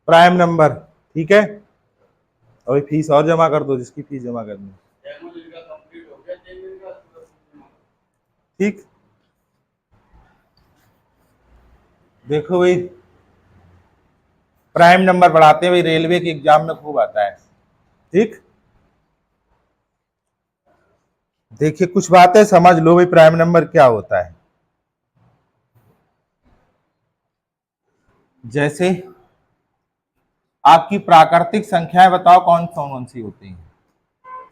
Prime number, ठीक है। अभी फीस और जमा कर दो जिसकी फीस जमा करनी है, ठीक। देखो भाई, प्राइम नंबर पढ़ाते हुए रेलवे के एग्जाम में खूब आता है, ठीक। देखिए कुछ बातें समझ लो भाई, प्राइम नंबर क्या होता है। जैसे आपकी प्राकृतिक संख्याएं बताओ कौन कौन सी होती हैं,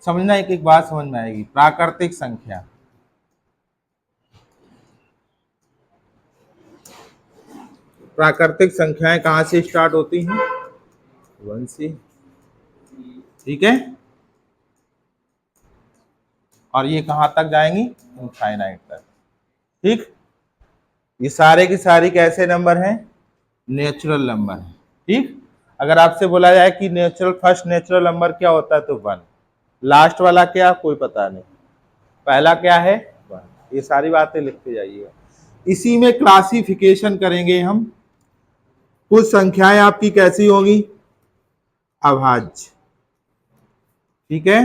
समझना, एक एक बात समझ में आएगी। प्राकृतिक संख्या, प्राकृतिक संख्याएं कहां से स्टार्ट होती हैं? 1 से, ठीक है। और ये कहां तक जाएंगी? इनफाइनाइट तक, ठीक। ये सारे की सारी कैसे नंबर हैं? नेचुरल नंबर है, ठीक। अगर आपसे बोला जाए कि नेचुरल फर्स्ट नेचुरल नंबर क्या होता है तो 1। लास्ट वाला क्या, कोई पता नहीं। पहला क्या है? 1। ये सारी बातें लिखते जाइएगा। इसी में क्लासिफिकेशन करेंगे हम। कुछ संख्याएं आपकी कैसी होंगी? अभाज्य, ठीक है।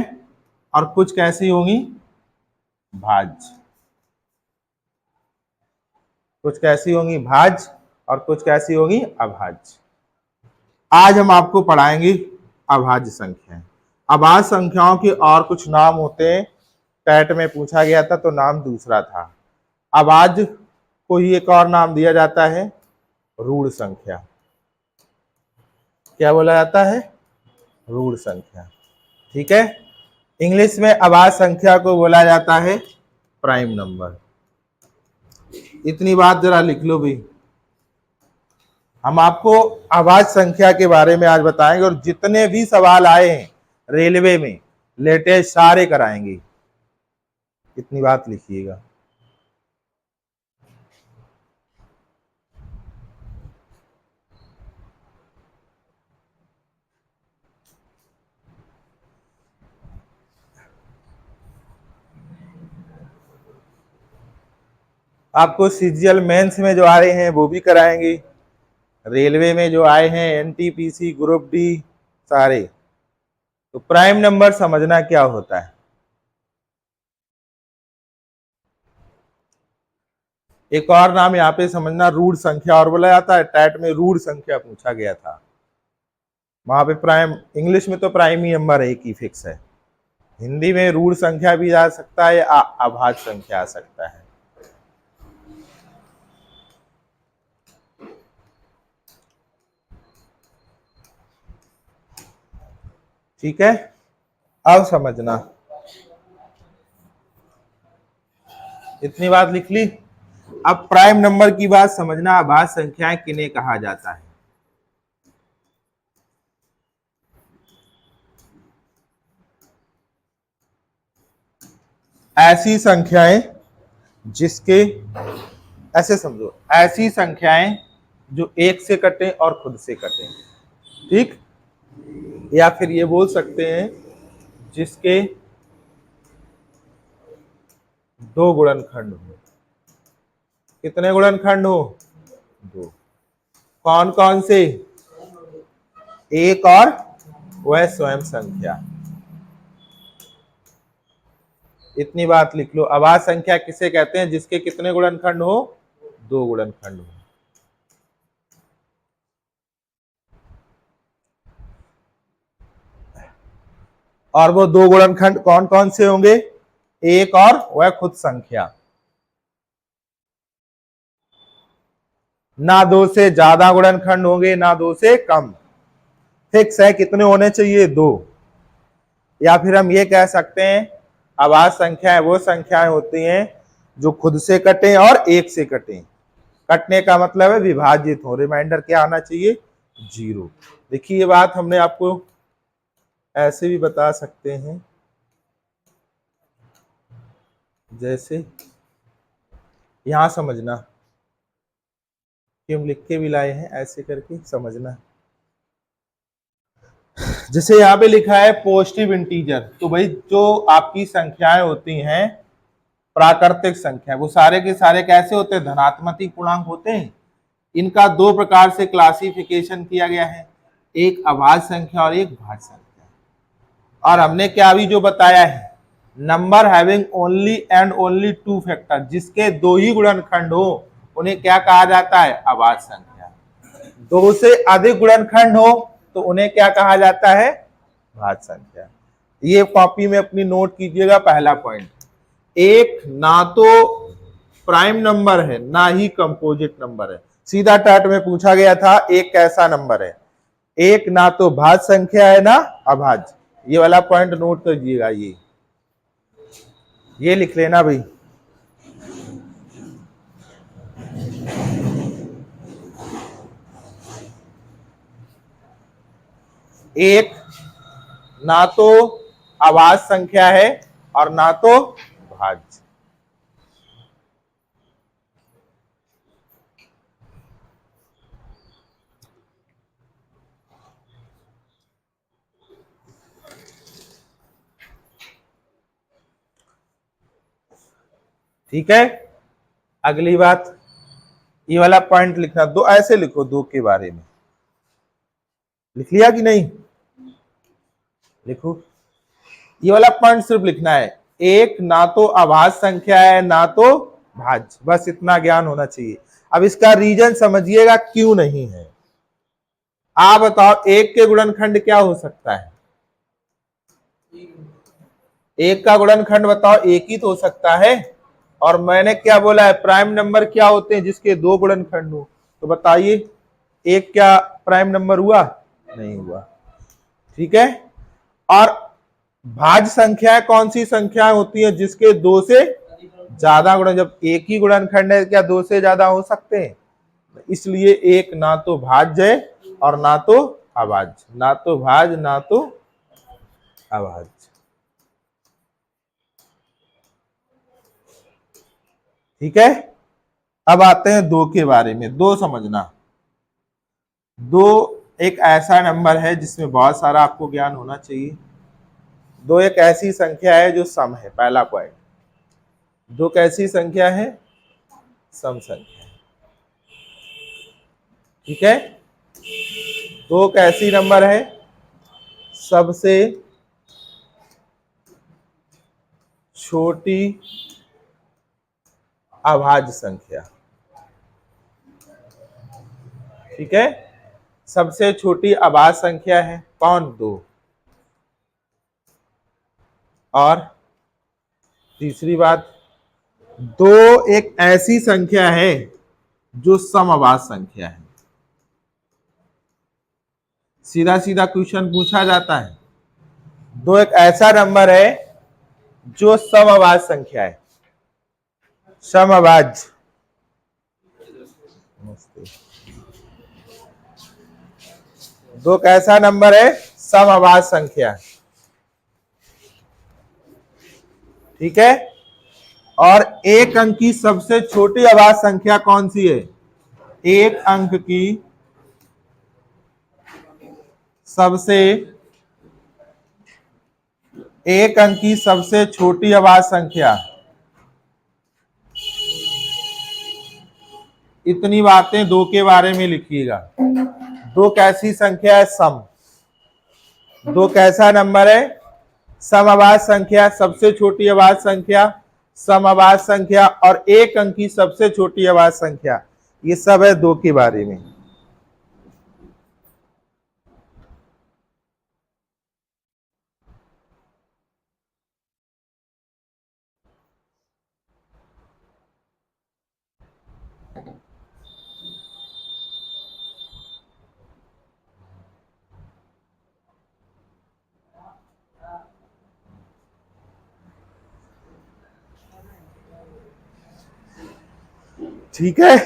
और कुछ कैसी होंगी? भाज्य। कुछ कैसी होंगी? भाज्य। और कुछ कैसी होंगी? अभाज्य। आज हम आपको पढ़ाएंगे अभाज्य संख्याएं। अभाज्य संख्याओं के और कुछ नाम होते हैं, टेट में पूछा गया था तो नाम दूसरा था। अभाज्य को ही एक और नाम दिया जाता है रूढ़ संख्या। क्या बोला जाता है? रूढ़ संख्या, ठीक है। इंग्लिश में अभाज्य संख्या को बोला जाता है प्राइम नंबर। इतनी बात जरा लिख लो भाई। हम आपको अभाज्य संख्या के बारे में आज बताएंगे और जितने भी सवाल आए हैं रेलवे में लेटेस्ट सारे कराएंगे। इतनी बात लिखिएगा। आपको सीजीएल मेंस में जो आ रहे हैं वो भी कराएंगे, रेलवे में जो आए हैं एनटीपीसी ग्रुप डी सारे। तो प्राइम नंबर समझना क्या होता है। एक और नाम यहाँ पे समझना रूढ़ संख्या और बोला जाता है। टैट में रूढ़ संख्या पूछा गया था, वहां पे प्राइम, इंग्लिश में तो प्राइम ही नंबर एक ही फिक्स है। हिंदी में रूढ़ संख्या भी आ सकता है, अभाज्य संख्या आ सकता है। ठीक है, अब समझना, इतनी बात लिख ली। अब प्राइम नंबर की बात समझना, अभाज्य संख्याएं किन्हें कहा जाता है। ऐसी संख्याएं जिसके, ऐसे समझो, ऐसी संख्याएं जो एक से कटे और खुद से कटे, ठीक। या फिर ये बोल सकते हैं जिसके दो गुणनखंड हो। कितने गुणनखंड हो? 2। कौन कौन से? एक और वह स्वयं संख्या। इतनी बात लिख लो। अभाज्य संख्या किसे कहते हैं? जिसके कितने गुणनखंड हो? 2 गुणनखंड हो। और वो 2 गुणनखंड कौन कौन से होंगे? एक और वह खुद संख्या। ना 2 से ज्यादा गुणनखंड होंगे, ना 2 से कम। फिक्स है कितने होने चाहिए? 2। या फिर हम ये कह सकते हैं अभाज्य संख्याएं वो संख्याएं होती हैं जो खुद से कटे और एक से कटे। कटने का मतलब है विभाजित हो। रिमाइंडर क्या आना चाहिए? 0। देखिए ये बात हमने आपको ऐसे भी बता सकते हैं, जैसे यहां समझना कि हम लिख के भी लाए हैं, ऐसे करके समझना। जैसे यहाँ पे लिखा है पॉजिटिव इंटीजर, तो भाई जो आपकी संख्याएं होती हैं प्राकृतिक संख्या, वो सारे के सारे कैसे होते हैं? धनात्मक पूर्णांक होते हैं। इनका 2 प्रकार से क्लासिफिकेशन किया गया है। एक अभाज्य संख्या और एक भाज्य संख्या। और हमने क्या अभी जो बताया है, number having only and only two factor, जिसके दो ही गुणनखंड हो उन्हें क्या कहा जाता है, अभाज्य संख्या। दो से अधिक गुणनखंड हो तो उन्हें क्या कहा जाता है, भाज्य संख्या। ये कॉपी में अपनी नोट कीजिएगा। पहला पॉइंट, एक ना तो प्राइम नंबर है ना ही कंपोजिट नंबर है। सीधा टाट में पूछा गया था एक कैसा नंबर है, एक ना तो भाज्य संख्या है ना अभाज्य। ये वाला पॉइंट नोट करिएगा, ये लिख लेना भाई। एक ना तो अभाज्य संख्या है और ना तो भाज्य। ठीक है, अगली बात, ये वाला पॉइंट लिखना, दो ऐसे लिखो, दो के बारे में लिख लिया कि नहीं, लिखो। ये वाला पॉइंट सिर्फ लिखना है, एक ना तो अभाज्य संख्या है ना तो भाज्य, बस इतना ज्ञान होना चाहिए। अब इसका रीजन समझिएगा क्यों नहीं है। आप बताओ, एक के गुणनखंड क्या हो सकता है, एक का गुणनखंड बताओ, एक ही तो हो सकता है। और मैंने क्या बोला है, प्राइम नंबर क्या होते हैं, जिसके दो गुणनखंड हो। तो बताइए, एक क्या प्राइम नंबर हुआ, नहीं हुआ। ठीक है, और भाज्य संख्याएं कौन सी संख्याएं होती है, जिसके दो से ज्यादा गुणन, जब एक ही गुणनखंड है क्या दो से ज्यादा हो सकते हैं, इसलिए एक ना तो भाज्य है और ना तो अभाज्य, ना तो भाज्य ना तो अभाज्य। ठीक है, अब आते हैं दो के बारे में। दो समझना, दो एक ऐसा नंबर है जिसमें बहुत सारा आपको ज्ञान होना चाहिए। दो एक ऐसी संख्या है जो सम है, पहला पॉइंट। दो कैसी संख्या है, सम संख्या। ठीक है, दो कैसी नंबर है, सबसे छोटी अभाज्य संख्या। ठीक है, सबसे छोटी अभाज्य संख्या है कौन, दो। और तीसरी बात, दो एक ऐसी संख्या है जो समअभाज्य संख्या है। सीधा सीधा क्वेश्चन पूछा जाता है, दो एक ऐसा नंबर है जो समअभाज्य संख्या है, समअभाज्य। दो कैसा नंबर है, समअभाज्य संख्या। ठीक है, और एक अंक की सबसे छोटी अभाज्य संख्या कौन सी है, एक अंक की सबसे, एक अंक की सबसे छोटी अभाज्य संख्या। इतनी बातें दो के बारे में लिखिएगा। दो कैसी संख्या है, सम। दो कैसा नंबर है, समअभाज्य संख्या, सबसे छोटी अभाज्य संख्या, समअभाज्य संख्या, और एक अंक की सबसे छोटी अभाज्य संख्या। ये सब है दो के बारे में। ठीक है,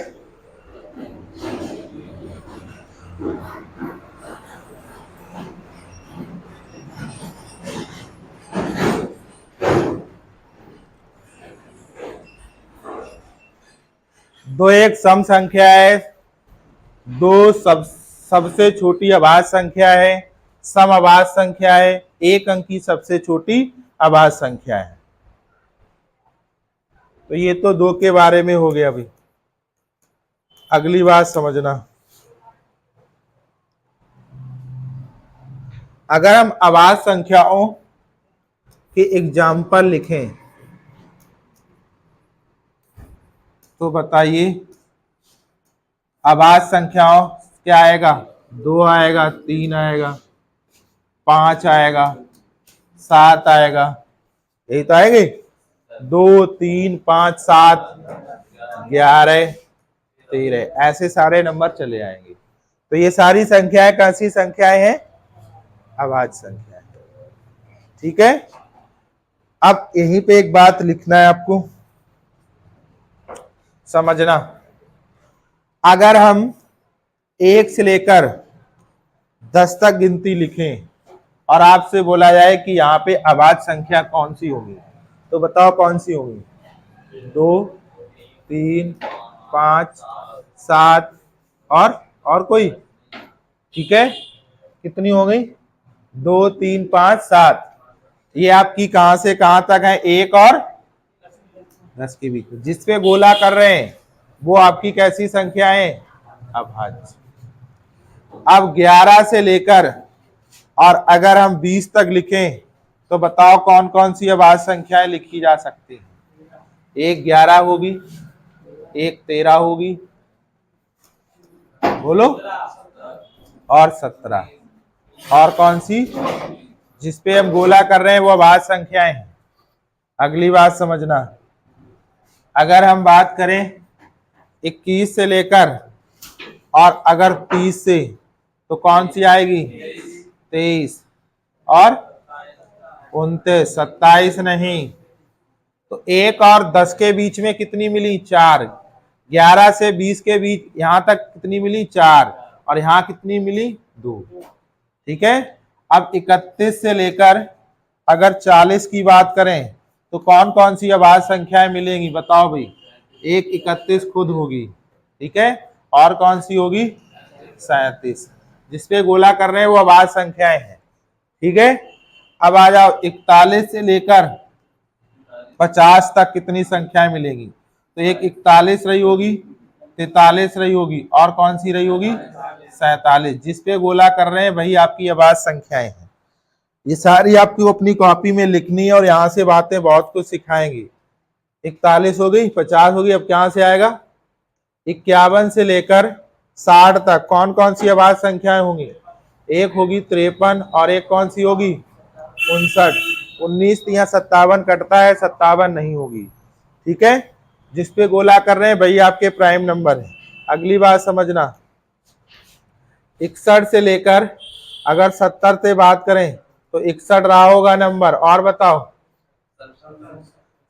दो एक सम संख्या है, दो सबसे छोटी अभाज्य संख्या है, समअभाज्य संख्या है, एक अंक की सबसे छोटी अभाज्य संख्या है। तो ये तो दो के बारे में हो गया। अभी अगली बात समझना, अगर हम अभाज्य संख्याओं के एग्जाम्पल लिखें तो बताइए अभाज्य संख्याओं क्या आएगा? 2 आएगा, 3 आएगा, 5 आएगा, 7 आएगा, यही तो आएंगे। 2, 3, 5, 7, 11, 13 ऐसे सारे नंबर चले आएंगे। तो ये सारी संख्याएं कैसी संख्याएं हैं? अभाज्य संख्याएं। ठीक है, अब यहीं पे एक बात लिखना है आपको, समझना। अगर हम 1 से लेकर 10 तक गिनती लिखें और आपसे बोला जाए कि यहाँ पे अभाज्य संख्या कौन सी होगी, तो बताओ कौन सी होगी? 2, 3, 5, 7 और कोई? ठीक है, कितनी हो गई? 2, 3, 5, 7। ये आपकी कहां से कहां तक है? 1 और 10 के बीच। जिसपे गोला कर रहे हैं वो आपकी कैसी संख्या है? अभाज्य। अब 11 से लेकर और अगर हम 20 तक लिखें तो बताओ कौन कौन सी अभाज्य संख्याएं लिखी जा सकती हैं? एक 11 होगी, एक 13 होगी, बोलो, और 17। और कौन सी जिसपे हम गोला कर रहे हैं वो अभाज्य संख्याएं हैं? अगली बात समझना, अगर हम बात करें 21 से लेकर और अगर 30 से तो कौन सी आएगी? 23 और 29, 27 नहीं। तो 1 और 10 के बीच में कितनी मिली? 4। 11 से 20 के बीच यहां तक कितनी मिली? 4। और यहां कितनी मिली? 2। ठीक है, अब 31 से लेकर अगर 40 की बात करें तो कौन कौन सी अभाज्य संख्याएं मिलेंगी? बताओ भाई। एक 31 खुद होगी, ठीक है, और कौन सी होगी? 37। जिसपे गोला कर रहे हैं वो अभाज्य संख्याएं हैं। ठीक है, अब आ जाओ 41 से लेकर 50 तक कितनी संख्याएं मिलेगी? तो एक 41 रही होगी, 43 रही होगी, और कौन सी रही होगी? 47। जिसपे गोला कर रहे हैं वही आपकी अभाज्य संख्याएं हैं। ये सारी आपको अपनी कॉपी में लिखनी है और यहाँ से बातें बहुत कुछ सिखाएंगी। 41 हो गई, 50 हो गई, अब कहां से आएगा? 51 से लेकर 60 तक कौन कौन सी अभाज्य संख्याएं होंगी? एक होगी 53 और एक कौन सी होगी? 59। 19 या 57 कटता है, 57 नहीं होगी। ठीक है, जिसपे गोला कर रहे हैं वही आपके प्राइम नंबर है। अगली बात समझना, 61 से लेकर अगर 70 से बात करें तो 61 रहा होगा नंबर, और बताओ?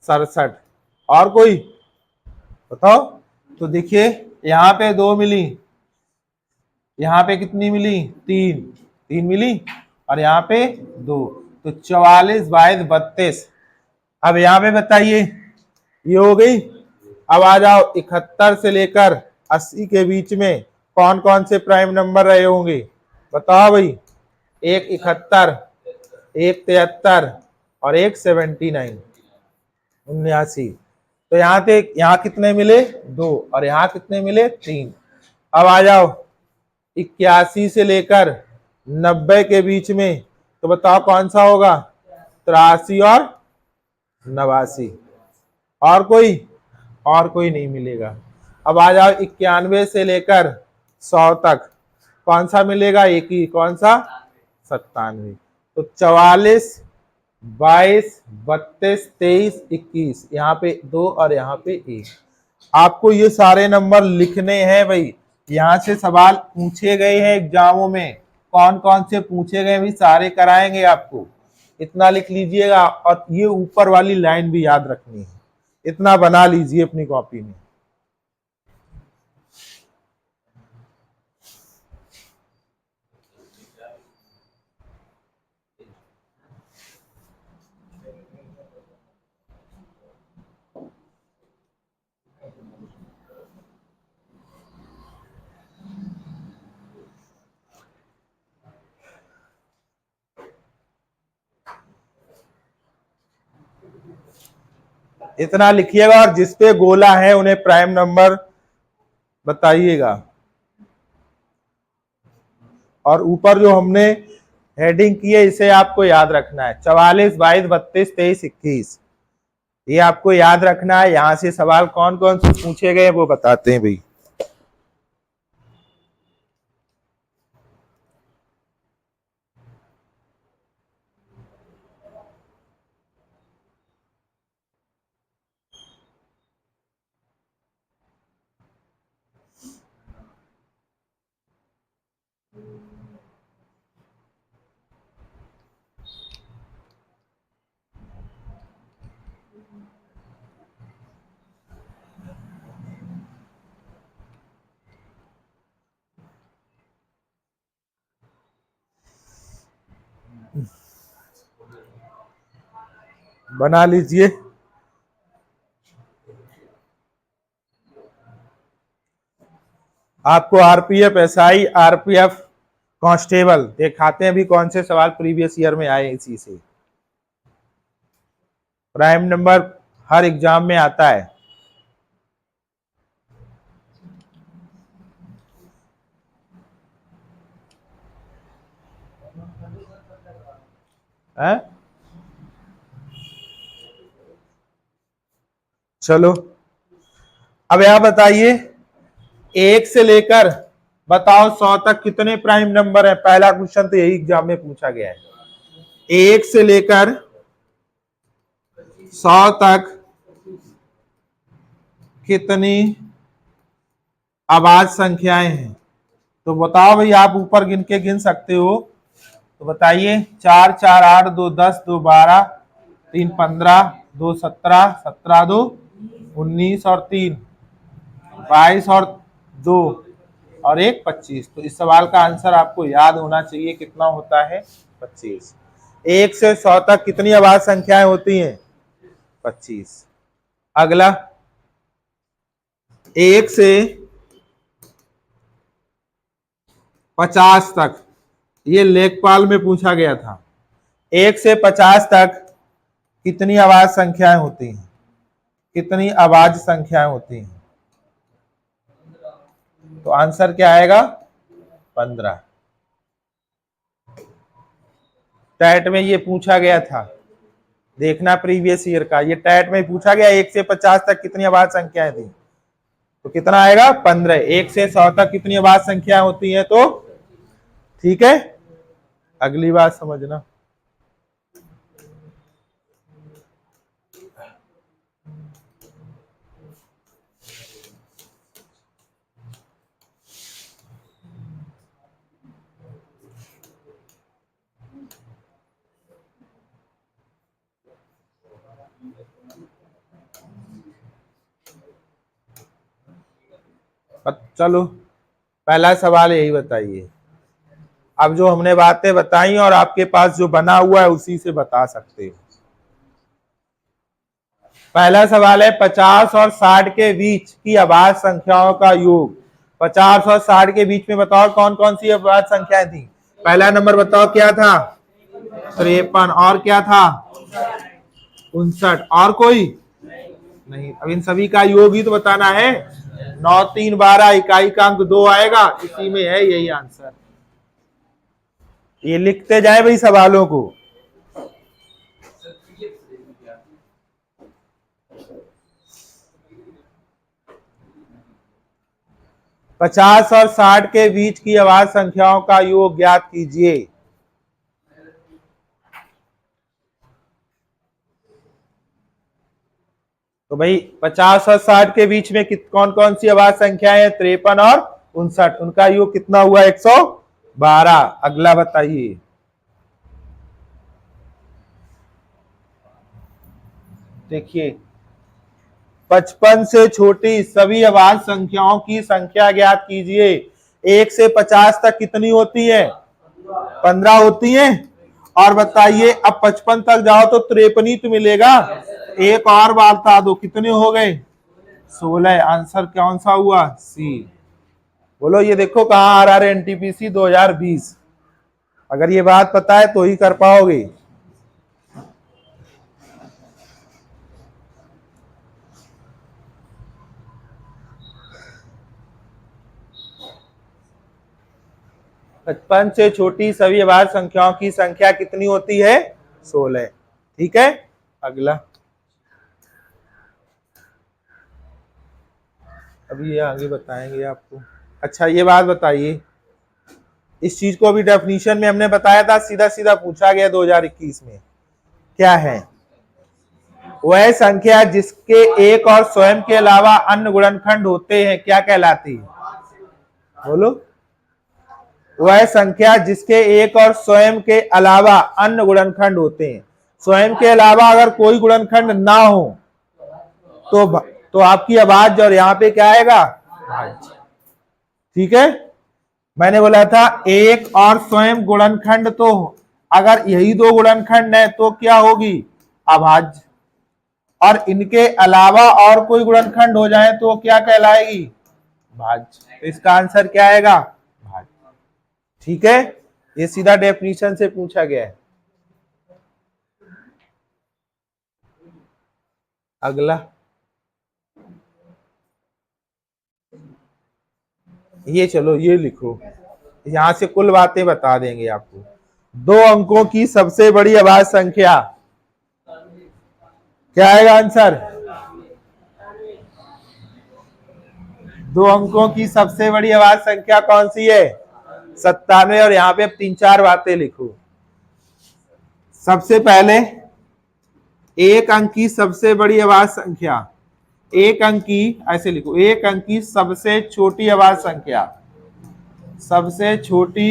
67। और कोई बताओ? तो देखिए यहाँ पे 2 मिली, यहाँ पे कितनी मिली? 3 मिली, और यहाँ पे 2। तो 44, 22, 32। अब यहाँ पे बताइए, ये हो गई। अब आ जाओ 71 से लेकर 80 के बीच में कौन कौन से प्राइम नंबर रहे होंगे? बताओ भाई। एक 71, एक 73 और एक 79, 79। तो यहाँ कितने मिले? 2, और यहाँ कितने मिले? 3। अब आ जाओ 81 से लेकर 90 के बीच में, तो बताओ कौन सा होगा? 83 और 89। और कोई नहीं मिलेगा। अब आ जाओ 91 से लेकर 100 तक कौन सा मिलेगा? एक ही, कौन सा? 97। तो 44, 22, 32, 23, 21, यहाँ पे 2 और यहाँ पे 1। आपको ये सारे नंबर लिखने हैं भाई। यहाँ से सवाल पूछे गए हैं एग्जामों में, कौन कौन से पूछे गए भी सारे कराएंगे आपको। इतना लिख लीजिएगा, और ये ऊपर वाली लाइन भी याद रखनी है, इतना बना लीजिए अपनी कॉपी में। इतना लिखिएगा, और जिसपे गोला है उन्हें प्राइम नंबर बताइएगा। और ऊपर जो हमने हेडिंग की है, इसे आपको याद रखना है। 44, 22, 32, 23, 21, ये आपको याद रखना है। यहां से सवाल कौन कौन से पूछे गए वो बताते हैं भाई। बना लीजिए। आपको आरपीएफ, एसआई, आरपीएफ, कांस्टेबल दिखाते हैं अभी कौन से सवाल प्रीवियस ईयर में आए इसी से। प्राइम नंबर हर एग्जाम में आता है। है? चलो अब यह बताइए, 1 से लेकर बताओ 100 तक कितने प्राइम नंबर है। पहला क्वेश्चन तो यही एग्जाम में पूछा गया है। 1 से लेकर 100 तक कितनी आवाज संख्याएं हैं। तो बताओ भाई, आप ऊपर गिन के गिन सकते हो तो बताइए। 4 4 8 2 10 2 12 3 15 2 17 17 2 19 और 3 22 और 2 और 1 25। तो इस सवाल का आंसर आपको याद होना चाहिए, कितना होता है 25। 1 से 100 तक कितनी आवाज संख्याएं होती हैं 25। अगला 1 से 50 तक, ये लेखपाल में पूछा गया था। 1 से 50 तक कितनी आवाज संख्याएं होती हैं, कितनी आवाज संख्याएं होती हैं। तो आंसर क्या आएगा 15। टैट में ये पूछा गया था, देखना प्रीवियस ईयर का, ये टैट में पूछा गया 1 से 50 तक कितनी आवाज संख्याएं थी। तो कितना आएगा 15। 1 से 100 तक कितनी आवाज संख्याएं होती हैं। तो ठीक है, अगली बात समझना। चलो पहला सवाल यही बताइए। अब जो हमने बातें बताई और आपके पास जो बना हुआ है उसी से बता सकते हो। पहला सवाल है 50 और 60 के बीच की आवाज संख्याओं का योग। 50 और 60 के बीच में बताओ कौन कौन सी आवाज संख्याएं थी। पहला नंबर बताओ क्या था 53, और क्या था 59, और कोई नहीं। अब इन सभी का योग ही तो बताना है। 9 3 12, इकाई का अंक 2 आएगा, इसी में है यही आंसर। ये लिखते जाए भाई सवालों को। पचास और 60 के बीच की आवाज संख्याओं का योग ज्ञात कीजिए। तो भाई 50 और 60 के बीच में कौन कौन सी आवाज संख्याएं हैं 53 और 59, उनका योग कितना हुआ 112। अगला बताइए। देखिए 55 से छोटी सभी आवाज संख्याओं की संख्या ज्ञात कीजिए। 1 से 50 तक कितनी होती है 15 होती है। और बताइए अब 55 तक जाओ तो 53 ही तो मिलेगा। एक और बात बता दो, कितने हो गए 16। आंसर कौन सा हुआ सी। बोलो ये देखो कहां आ रहा है एनटीपीसी 2020। अगर ये बात पता है तो ही कर पाओगे। 55 से छोटी सभी अभाज्य संख्याओं की संख्या कितनी होती है? 16। ठीक है, अगला। अभी ये आगे बताएंगे आपको। अच्छा ये बात बताइए, इस चीज को अभी डेफिनेशन में हमने बताया था, सीधा सीधा पूछा गया 2021 में। क्या है? वह संख्या जिसके एक और स्वयं के अलावा अन्य गुणनखंड होते हैं क्या कहलाती है? बोलो। वह संख्या जिसके एक और स्वयं के अलावा अन्य गुणनखंड होते हैं। स्वयं के अलावा अगर कोई गुणनखंड ना हो तो आपकी अभाज्य, और यहाँ पे क्या आएगा? भाज्य। ठीक है, मैंने बोला था एक और स्वयं गुणनखंड, तो अगर यही दो गुणनखंड है तो क्या होगी? अभाज्य। और इनके अलावा और कोई गुणनखंड हो जाए तो क्या कहलाएगी? भाज्य। तो इसका आंसर क्या आएगा? भाज्य। ठीक है, ये सीधा डेफिनेशन से पूछा गया है। अगला, ये चलो ये लिखो, यहां से कुल बातें बता देंगे आपको। 2 अंकों की सबसे बड़ी अभाज्य संख्या क्या आएगा आंसर? 2 अंकों की सबसे बड़ी अभाज्य संख्या कौन सी है? 97। और यहाँ पे 3-4 बातें लिखो। सबसे पहले एक अंक की सबसे बड़ी अभाज्य संख्या, एक अंक की, ऐसे लिखो, एक अंक की सबसे छोटी अभाज्य संख्या, सबसे छोटी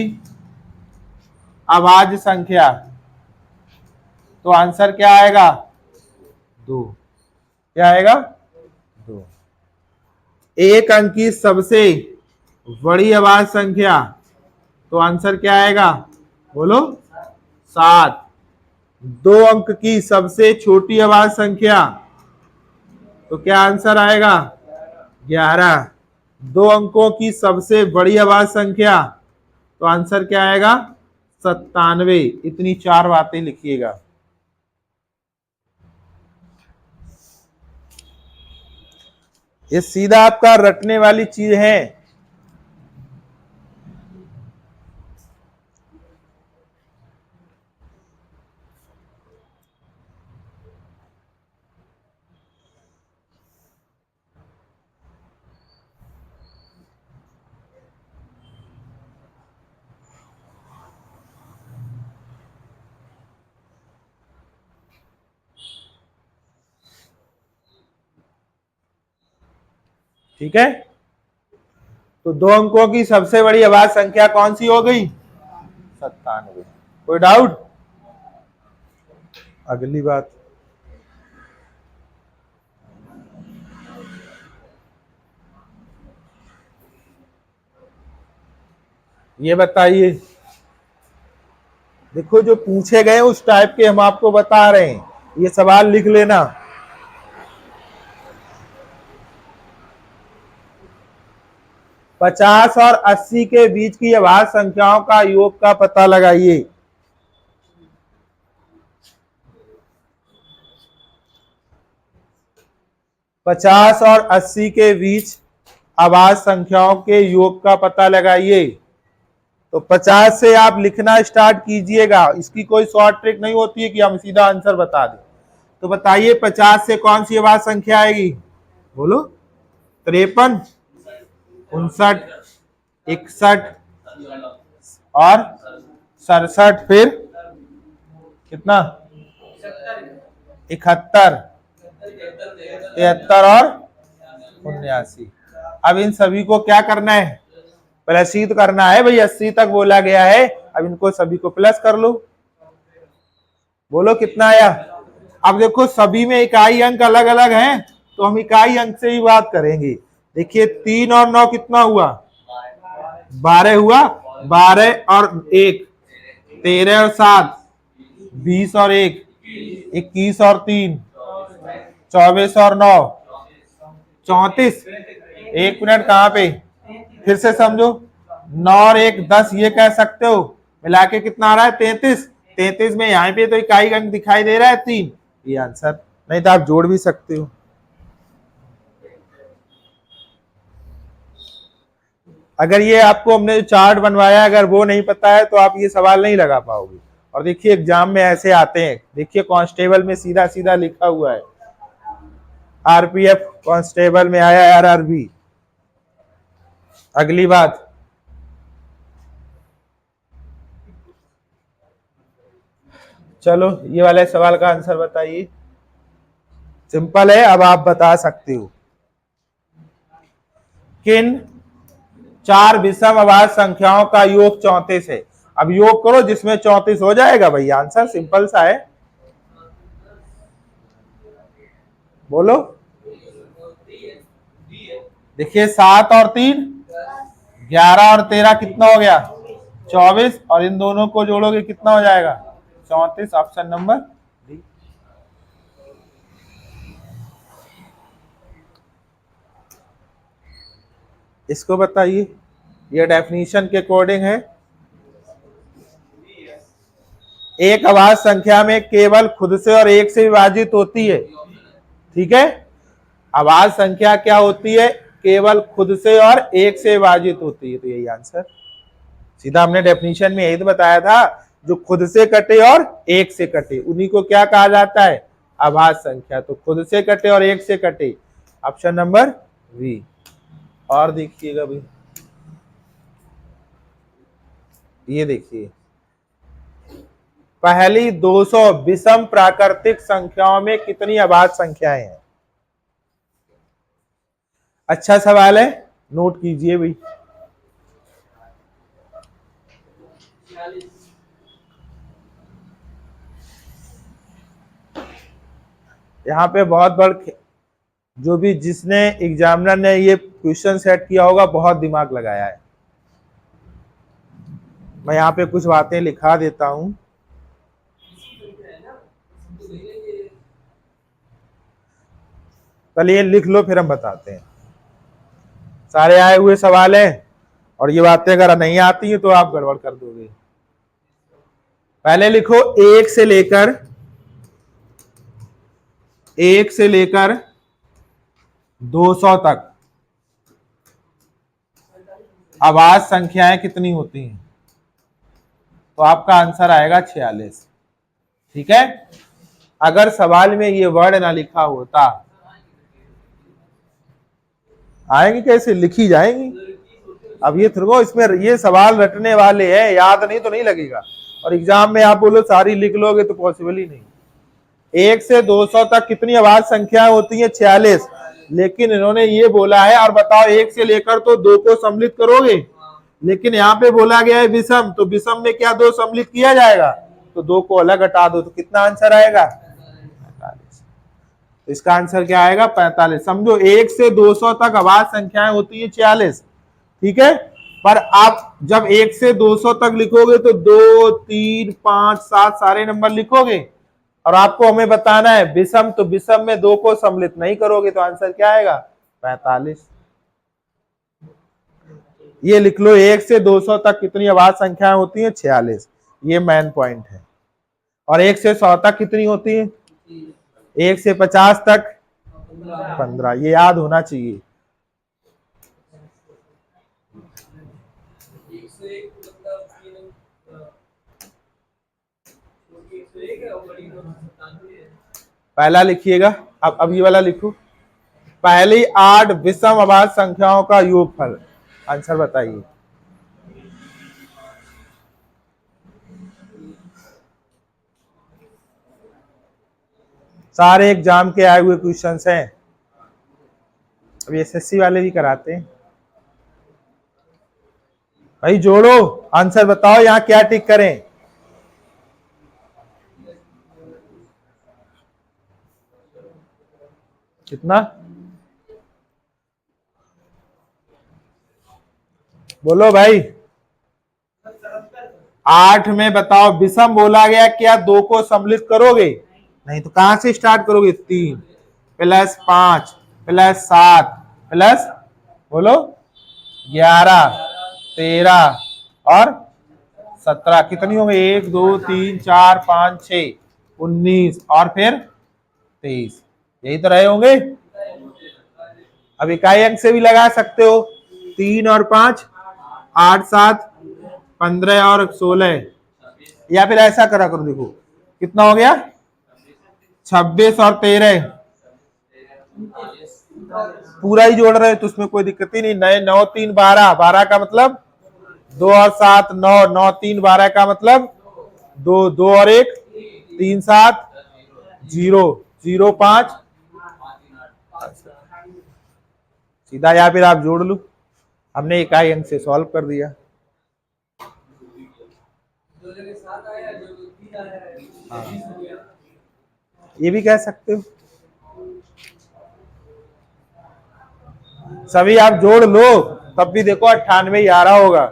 अभाज्य संख्या, तो आंसर क्या आएगा? 2। क्या आएगा? 2। एक अंक की सबसे बड़ी अभाज्य संख्या, तो आंसर क्या आएगा? बोलो। 7। 2 अंक की सबसे छोटी अभाज्य संख्या, तो क्या आंसर आएगा? 11। 2 अंकों की सबसे बड़ी अभाज्य संख्या, तो आंसर क्या आएगा? 97। इतनी 4 बातें लिखिएगा। ये सीधा आपका रटने वाली चीज है। ठीक है, तो 2 अंकों की सबसे बड़ी अभाज्य संख्या कौन सी हो गई? 97। कोई डाउट? अगली बात, ये बताइए, देखो जो पूछे गए उस टाइप के हम आपको बता रहे हैं, ये सवाल लिख लेना। पचास और 80 के बीच की अभाज्य संख्याओं का योग का पता लगाइए। पचास और 80 के बीच अभाज्य संख्याओं के योग का पता लगाइए। तो 50 से आप लिखना स्टार्ट कीजिएगा, इसकी कोई शॉर्ट ट्रिक नहीं होती है कि हम सीधा आंसर बता दें। तो बताइए 50 से कौन सी अभाज्य संख्या आएगी? बोलो। 53, 59, 61 और 67, फिर कितना? 71, 73 और 79। अब इन सभी को क्या करना है? प्लस ही तो करना है भाई, 80 तक बोला गया है, अब इनको सभी को प्लस कर लो। बोलो कितना आया? अब देखो सभी में इकाई अंक अलग अलग हैं, तो हम इकाई अंक से ही बात करेंगे। देखिए 3 और 9 कितना हुआ? 12 हुआ। 12 और 1 13 और 7 20 और 1 21 और 3 24 और 9 34। 1 मिनट, कहां पे? फिर से समझो, 9 और 1 10, ये कह सकते हो। मिला के कितना आ रहा है? 33। 33 में यहाँ पे तो इकाई अंक दिखाई दे रहा है 3, ये आंसर। नहीं तो आप जोड़ भी सकते हो। अगर ये आपको हमने जो चार्ट बनवाया अगर वो नहीं पता है तो आप ये सवाल नहीं लगा पाओगे। और देखिए एग्जाम में ऐसे आते हैं, देखिए कांस्टेबल में सीधा सीधा लिखा हुआ है, आरपीएफ कांस्टेबल में आया आरआरबी। अगली बात, चलो ये वाले सवाल का आंसर बताइए। सिंपल है, अब आप बता सकते हो। किन 4 विषम अभाज्य संख्याओं का योग 34 है? अब योग करो जिसमें 34 हो जाएगा भाई, आंसर सिंपल सा है, बोलो। देखिए 7 और 3 11 और 13 कितना हो गया? 24, और इन दोनों को जोड़ोगे कितना हो जाएगा? 34। Option number D. इसको बताइए, ये डेफिनेशन के अकॉर्डिंग है। एक अभाज्य संख्या में केवल खुद से और एक से विभाजित होती है, ठीक है। अभाज्य संख्या क्या होती है? केवल खुद से और एक से विभाजित होती है, तो यही आंसर। सीधा हमने डेफिनेशन में यही तो बताया था, जो खुद से कटे और एक से कटे उन्हीं को क्या कहा जाता है? अभाज्य संख्या। तो खुद से कटे और एक से कटे, ऑप्शन नंबर बी। और देखिएगा भाई, ये देखिए, पहली 200 विषम प्राकृतिक संख्याओं में कितनी अभाज्य संख्याएं हैं? अच्छा सवाल है, नोट कीजिए भाई। यहाँ पे बहुत बड़, जो भी जिसने एग्जामिनर ने ये क्वेश्चन सेट किया होगा बहुत दिमाग लगाया है। मैं यहाँ पे कुछ बातें लिखा देता हूं। पहले ये लिख लो फिर हम बताते हैं। सारे आए हुए सवाल हैं और ये बातें अगर नहीं आती हैं तो आप गड़बड़ कर दोगे। पहले लिखो 1 से लेकर 200 तक अभाज्य संख्याएं कितनी होती हैं? तो आपका आंसर आएगा 46, ठीक है। अगर सवाल में ये वर्ड ना लिखा होता, आएंगी कैसे? लिखी जाएंगी। अब ये थ्रो, इसमें ये सवाल रटने वाले हैं, याद नहीं तो नहीं लगेगा। और एग्जाम में आप बोलो सारी लिख लोगे तो पॉसिबल ही नहीं। 1 से 200 तक कितनी अभाज्य संख्या होती है? 46। लेकिन इन्होंने ये बोला है, और बताओ 1 से लेकर तो 2 को सम्मिलित करोगे, लेकिन यहाँ पे बोला गया है विषम, तो विषम में क्या 2 सम्मिलित किया जाएगा? तो 2 को अलग हटा दो, तो कितना आंसर आएगा? 45। तो इसका आंसर क्या आएगा? 45। समझो 1 से 200 तक अभाज्य संख्याएं होती है 46, ठीक है। पर आप जब 1 से 200 तक लिखोगे तो 2, 3, 5, 7 सारे नंबर लिखोगे, और आपको हमें बताना है विषम, तो विषम में 2 को सम्मिलित नहीं करोगे, तो आंसर क्या आएगा? 45। ये लिख लो, 1 से 200 तक कितनी अभाज्य संख्याएं होती हैं? 46। ये मेन पॉइंट है। और 1 से 100 तक कितनी होती है? 1 से 50 तक 15। ये याद होना चाहिए। पहला लिखिएगा, अब ये वाला लिखो, पहली 8 विषम अभाज्य संख्याओं का योगफल। आंसर बताइए। सारे एग्जाम के आए हुए क्वेश्चंस हैं, अभी एसएससी वाले भी कराते हैं। भाई जोड़ो, आंसर बताओ, यहाँ क्या टिक करें? कितना? बोलो भाई। 8 में बताओ विषम बोला गया, क्या 2 को सम्मिलित करोगे? नहीं, तो कहां से स्टार्ट करोगे? 3 + 5 + 7 प्लस, बोलो, 11, 13 और 17 कितनी हो गई? 1, 2, 3, 4, 5, 6, 19 और फिर 23। यही तो रहे होंगे। अब इकाई अंक से भी लगा सकते हो, 3 और 5 8 7 15 और 16, या फिर ऐसा करा करो, देखो कितना हो गया, 26 और 13, पूरा ही जोड़ रहे हैं तो उसमें कोई दिक्कत ही नहीं। नए 9 3 12, 12 का मतलब 2 और 7 9, 9 3 12 का मतलब 2, 2 और 1 3 7 0 0 5, सीधा या फिर आप जोड़ लो, हमने इकाई अंक से सॉल्व कर दिया। हाँ। ये भी कह सकते हो, सभी आप जोड़ लो तब भी देखो 98 ही आ रहा होगा।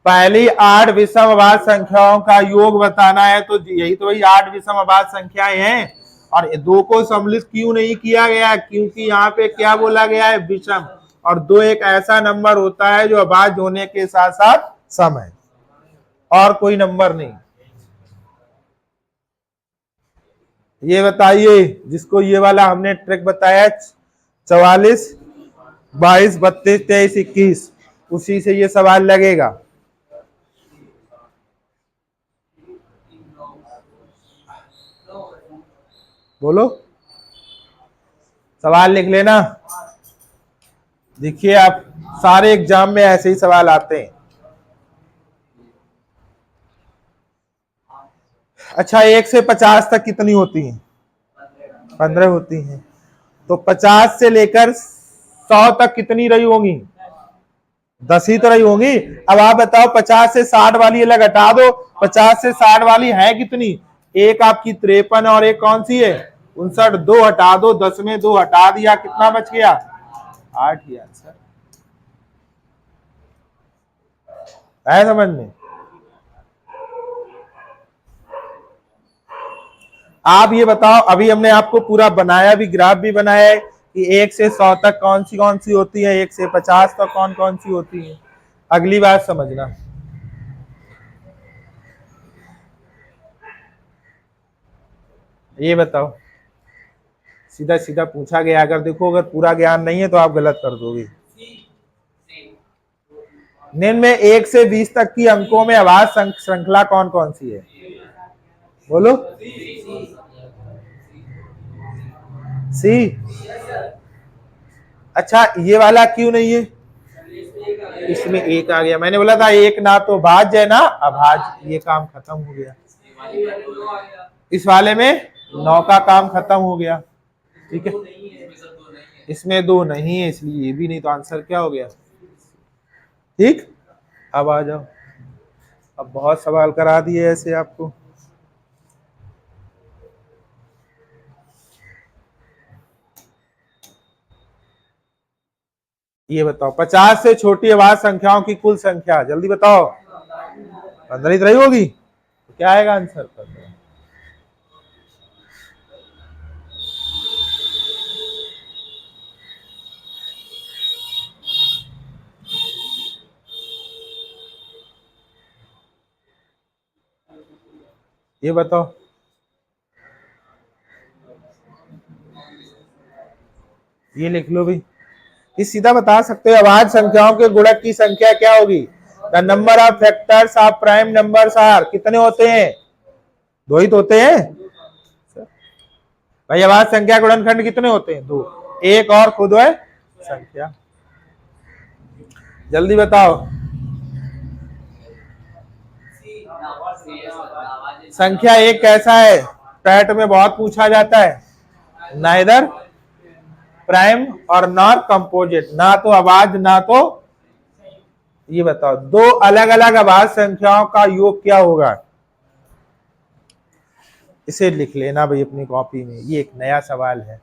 पहली 8 विषम अभाज्य संख्याओं का योग बताना है, तो यही तो वही 8 विषम अभाज्य संख्याएं हैं। और 2 को सम्मिलित क्यों नहीं किया गया, क्योंकि यहाँ पे क्या बोला गया है, विषम, और 2 एक ऐसा नंबर होता है जो अभाज्य होने के साथ साथ सम है, और कोई नंबर नहीं। ये बताइए, जिसको ये वाला हमने ट्रिक बताया 44 22 32 23 21, उसी से ये सवाल लगेगा। बोलो, सवाल लिख लेना। देखिए आप सारे एग्जाम में ऐसे ही सवाल आते हैं। अच्छा, 1 से 50 तक कितनी होती हैं? 15 होती हैं। तो 50 से लेकर 100 तक कितनी रही होंगी? 10 ही तो रही होंगी। अब आप बताओ 50 से 60 वाली अलग हटा दो, 50 से 60 वाली है कितनी? एक आपकी 53 और एक कौन सी है? 59। 2 हटा दो, 10 में 2 हटा दिया, कितना बच गया? 8 ही आंसर है, समझ में? आप ये बताओ, अभी हमने आपको पूरा बनाया भी, ग्राफ भी बनाया है कि 1 से 100 तक कौन सी होती है, 1 से 50 तक कौन सी होती है। अगली बात समझना, ये बताओ, सीधा सीधा पूछा गया, अगर देखो अगर पूरा ज्ञान नहीं है तो आप गलत कर दोगे। निम्न में 1 से 20 तक की अंकों में अभाज्य श्रृंखला कौन कौन सी है? बोलो। सी। अच्छा, ये वाला क्यों नहीं है? इसमें 1 आ गया, मैंने बोला था 1 ना तो भाज्य है ना अभाज्य, ये काम खत्म हो गया। इस वाले में 9 का काम खत्म हो गया, ठीक है। इसमें 2 नहीं है, इसलिए ये भी नहीं, तो आंसर क्या हो गया? ठीक। अब आ जाओ, अब बहुत सवाल करा दिए ऐसे आपको। ये बताओ, 50 से छोटी अभाज्य संख्याओं की कुल संख्या, जल्दी बताओ। 15 ही रही होगी, तो क्या आएगा आंसर? 15। ये बताओ, ये लिख लो भाई। ये सीधा बता सकते हो, अभाज्य संख्याओं के गुणक की संख्या क्या होगी? The number of factors of prime numbers are, कितने होते हैं? 2 ही तो होते हैं भाई। अभाज्य संख्या गुणनखंड कितने होते हैं? 2। एक और खुद है संख्या, जल्दी बताओ। संख्या 1 कैसा है? पैट में बहुत पूछा जाता है, नाइदर प्राइम और नॉर कंपोजिट, ना तो अभाज्य ना तो। ये बताओ, 2 अलग अलग अभाज्य संख्याओं का योग क्या होगा? इसे लिख लेना भाई अपनी कॉपी में, ये एक नया सवाल है।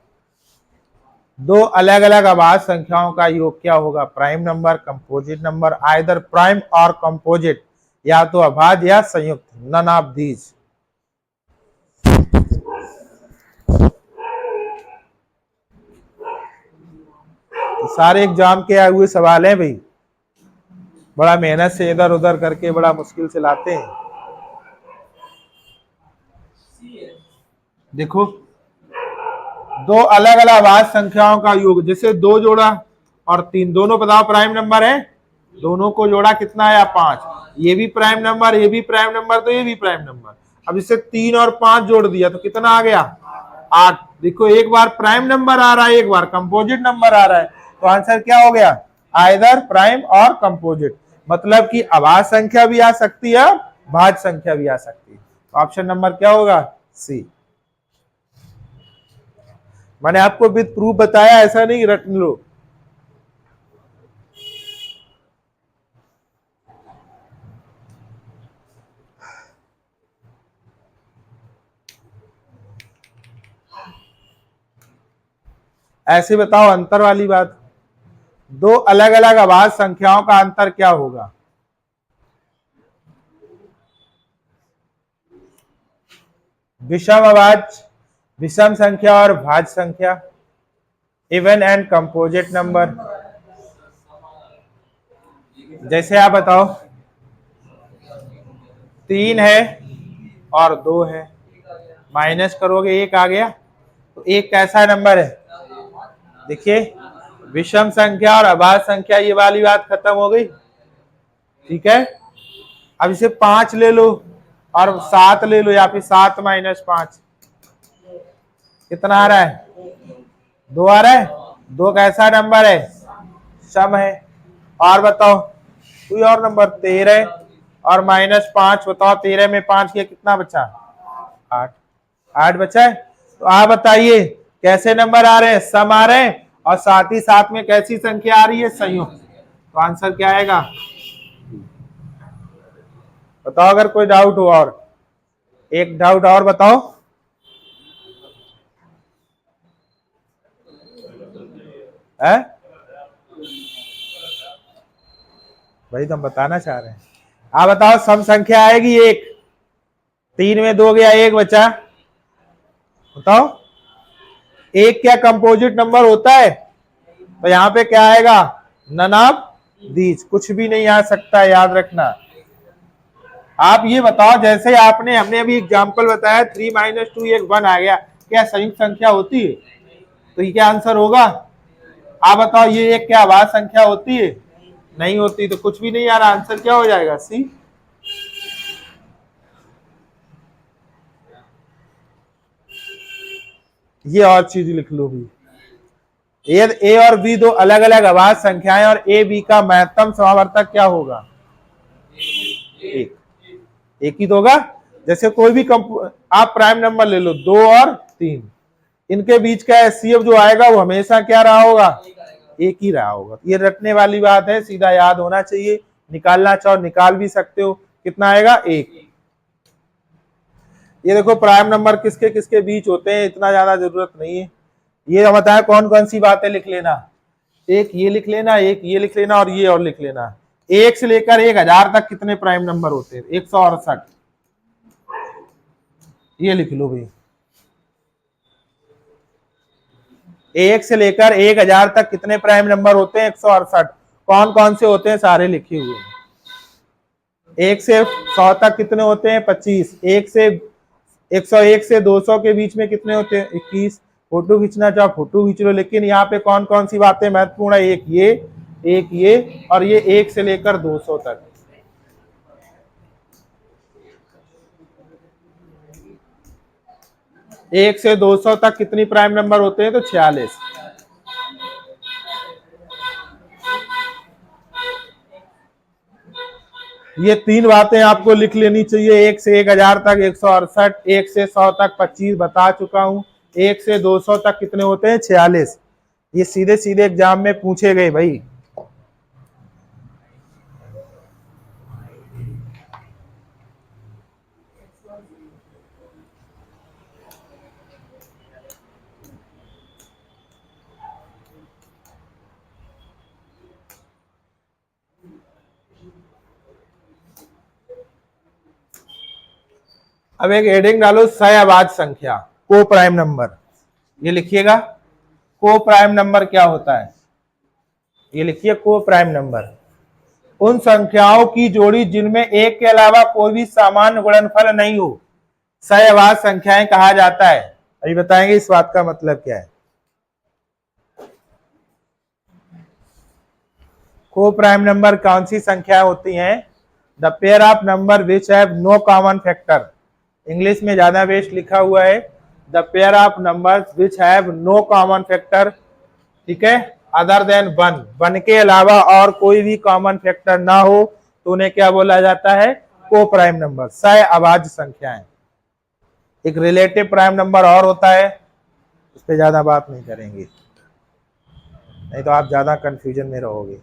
2 अलग अलग अभाज्य संख्याओं का योग क्या होगा? Prime number, composite number, either prime और कंपोजिट, या तो अभाज्य या संयुक्त, नन ऑफ दीज। सारे एग्जाम के आए हुए सवाल हैं भाई, बड़ा मेहनत से इधर उधर करके बड़ा मुश्किल से लाते हैं। देखो, 2 अलग अलग अभाज्य संख्याओं का योग, जैसे 2 जोड़ा और 3, दोनों बताओ प्राइम नंबर है, दोनों को जोड़ा कितना आया 5, ये भी प्राइम नंबर, ये भी प्राइम नंबर, तो ये भी प्राइम नंबर। अब इससे 3 और 5 जोड़ दिया तो कितना आ गया 8। देखो एक बार प्राइम नंबर आ रहा है, एक बार कंपोजिट नंबर आ रहा है, तो आंसर क्या हो गया, आइदर प्राइम और कंपोजिट। मतलब कि अभाज्य संख्या भी आ सकती है, भाज्य संख्या भी आ सकती है। तो ऑप्शन नंबर क्या होगा, सी। मैंने आपको विद प्रूफ बताया, ऐसा नहीं रट लो। ऐसे बताओ अंतर वाली बात, दो अलग अलग अभाज्य संख्याओं का अंतर क्या होगा। विषम अभाज्य, विषम संख्या और भाज्य संख्या, इवन एंड कंपोजिट नंबर। जैसे आप बताओ 3 है और 2 है, माइनस करोगे 1 आ गया, तो 1 कैसा नंबर है, देखिए विषम संख्या और अभाज्य संख्या, ये वाली बात खत्म हो गई, ठीक है। अब इसे 5 ले लो और 7 ले लो, या फिर 7 माइनस 5 कितना आ रहा है, 2 आ रहा है। 2 कैसा नंबर है, सम है। और बताओ कोई और नंबर, 13 और माइनस 5, बताओ 13 में 5 किया कितना बचा, 8, 8 बचा है। तो आप बताइए कैसे नंबर आ रहे हैं, सम आ रहे हैं, और साथ ही साथ में कैसी संख्या आ रही है, संयुक्त। तो आंसर क्या आएगा, बताओ अगर कोई डाउट हो। और एक डाउट और बताओ, है भाई, तो हम बताना चाह रहे हैं। आप बताओ सम संख्या आएगी 1, 3 में 2 गया, 1 बचा, बताओ 1 क्या कंपोजिट नंबर होता है, तो यहाँ पे क्या आएगा, नन ऑफ दीज, कुछ भी नहीं आ सकता है, याद रखना। आप ये बताओ, जैसे आपने, हमने अभी एग्जांपल बताया 3 माइनस 2 एक 1 आ गया, क्या संयुक्त संख्या होती है, तो ये क्या आंसर होगा। आप बताओ ये एक क्या अभाज्य संख्या होती है, नहीं होती, तो कुछ भी नहीं आ रहा, आंसर क्या हो जाएगा, सी। ये और चीज लिख लो भी, ए और बी दो अलग अलग अभाज्य संख्याएं, और ए बी का महत्तम समावर्तक क्या होगा, एक ही तो होगा। जैसे कोई भी आप प्राइम नंबर ले लो, 2 और 3, इनके बीच का एचसीएफ जो आएगा वो हमेशा क्या रहा होगा, एक ही रहा होगा। ये रटने वाली बात है, सीधा याद होना चाहिए, निकालना चाहो निकाल भी सकते हो। कितना आएगा, 1। ये देखो प्राइम नंबर किसके किसके बीच होते हैं, इतना ज्यादा जरूरत नहीं है। ये बताया कौन कौन सी बातें लिख लेना, एक ये लिख लेना, एक ये लिख लेना, और ये और लिख लेना। 1 से लेकर 1000 तक कितने प्राइम नंबर होते हैं, 168। ये लिख लो भाई, 1 से लेकर 1000 तक कितने प्राइम नंबर होते हैं, 168। कौन कौन से होते हैं, सारे लिखे हुए हैं। 1 से 100 तक कितने होते हैं, 25। 101 से 200 के बीच में कितने होते हैं, 21। फोटो खींचना चाहो फोटो खींच लो, लेकिन यहाँ पे कौन कौन सी बातें महत्वपूर्ण है, एक ये और ये 1 से लेकर 200 तक। एक से 200 तक कितनी प्राइम नंबर होते हैं, तो 46। ये 3 बातें आपको लिख लेनी चाहिए। 1 से 1000 तक 168, 1 से 100 तक 25 बता चुका हूं, 1 से 200 तक कितने होते हैं, 46। ये सीधे सीधे एग्जाम में पूछे गए भाई। अब एक हेडिंग डालो, सहअभाज्य संख्या, को प्राइम नंबर। ये लिखिएगा, को प्राइम नंबर क्या होता है, ये लिखिए, को प्राइम नंबर उन संख्याओं की जोड़ी जिनमें एक के अलावा कोई भी सामान्य गुणनफल नहीं हो, सहअभाज्य संख्याएं कहा जाता है। अभी बताएंगे इस बात का मतलब क्या है। को प्राइम नंबर कौन सी संख्या होती हैं? The pair of number which have no common factor. English में ज्यादा बेस्ट लिखा हुआ है, the pair of number which have no common factor, ठीक है, अदर देन वन, वन के अलावा और कोई भी कॉमन फैक्टर ना हो तो उन्हें क्या बोला जाता है? को प्राइम नंबर, सह अभाज्य संख्याएं। एक रिलेटिव प्राइम नंबर और होता है, उस पर ज्यादा बात नहीं करेंगे, नहीं तो आप ज्यादा कंफ्यूजन में रहोगे।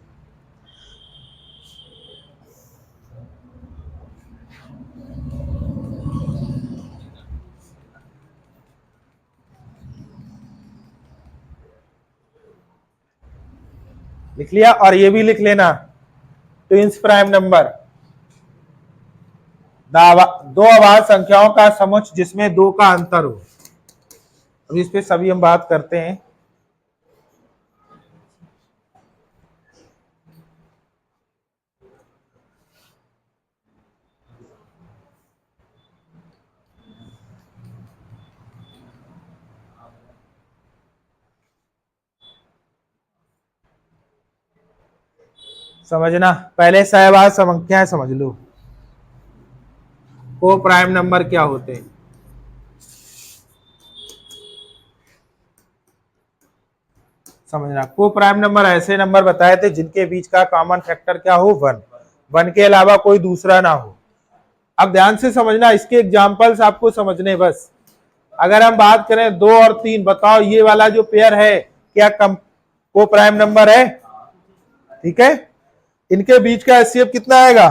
लिख लिया? और ये भी लिख लेना, ट्विंस प्राइम नंबर, दो अभाज्य संख्याओं का समुच्चय जिसमें दो का अंतर हो। अब इस पे सभी हम बात करते हैं। समझना, पहले सहअभाज्य संख्याएं समझ लो, को प्राइम नंबर क्या होते हैं। समझना, को प्राइम नंबर ऐसे नंबर बताए थे जिनके बीच का कॉमन फैक्टर क्या हो? वन, वन के अलावा कोई दूसरा ना हो। अब ध्यान से समझना, इसके एग्जांपल्स आपको समझने बस। अगर हम बात करें 2 और 3, बताओ ये वाला जो पेयर है क्या को प्राइम नंबर है? ठीक है, इनके बीच का एचसीएफ कितना आएगा?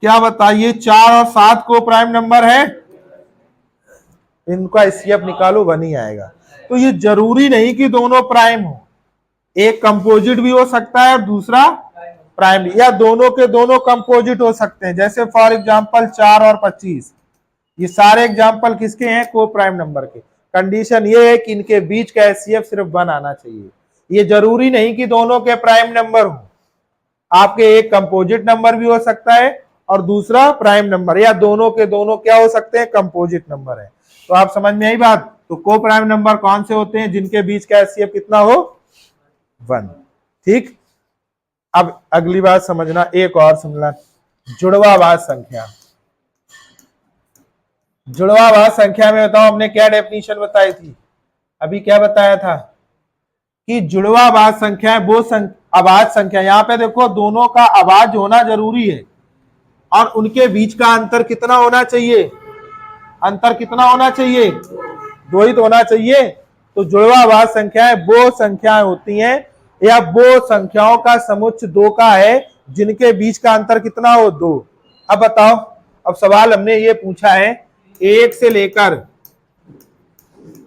क्या बताइए, 4 और 7 को प्राइम नंबर है, इनका एचसीएफ निकालो, 1 ही आएगा। तो ये जरूरी नहीं कि दोनों प्राइम हो, एक कंपोजिट भी हो सकता है और दूसरा प्राइम भी, या दोनों के दोनों कंपोजिट हो सकते हैं। जैसे फॉर एग्जांपल 4 और 25, ये सारे एग्जांपल किसके हैं? को प्राइम नंबर के। कंडीशन ये है कि इनके बीच का एचसीएफ सिर्फ 1 आना चाहिए। ये जरूरी नहीं कि दोनों के प्राइम नंबर हो, आपके एक कंपोजिट नंबर भी हो सकता है और दूसरा प्राइम नंबर, या दोनों के दोनों क्या हो सकते हैं? कंपोजिट नंबर है। तो आप समझ में आई बात? तो को प्राइम नंबर कौन से होते हैं? जिनके बीच का एचसीएफ कितना हो? 1। ठीक, अब अगली बात समझना, एक और समझना, जुड़वावाद संख्या। जुड़वावाद संख्या में बताओ हमने क्या डेफिनेशन बताई थी? अभी क्या बताया था कि जुड़वावाद संख्या वो अभाज्य संख्या, यहां पे देखो दोनों का अभाज्य होना जरूरी है और उनके बीच का अंतर कितना होना चाहिए? अंतर कितना होना चाहिए? 2 ही तो होना चाहिए। तो जुड़वावाद संख्याएं वो संख्याएं होती हैं या वो संख्याओं का समुच्चय 2 का है जिनके बीच का अंतर कितना हो? 2। अब बताओ, अब सवाल हमने ये पूछा है 1 से लेकर